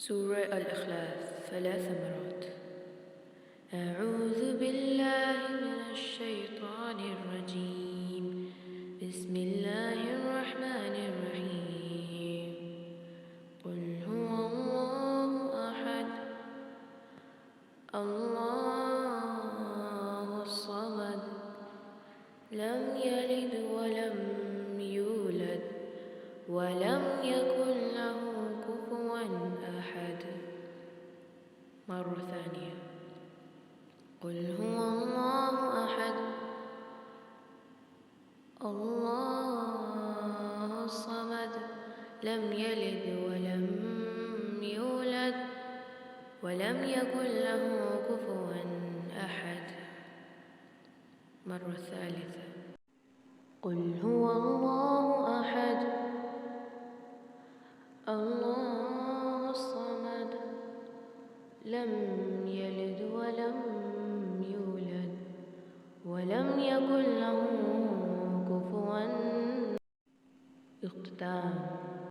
سورة الإخلاص 3 مرات. أعوذ بالله من الشيطان الرجيم. بسم الله الرحمن الرحيم. قل هو الله أحد الله الصمد لم يلد ولم يولد ولم يكن له كفوا أحد. مرة ثانية. قل هو الله أحد الله الصمد لم يلد ولم يولد ولم يكن له كفوا أحد. مرة ثالثة. قل هو الله أحد الله الصمد لم يلد ولم يولد ولم يكن له كفوا. اختتام.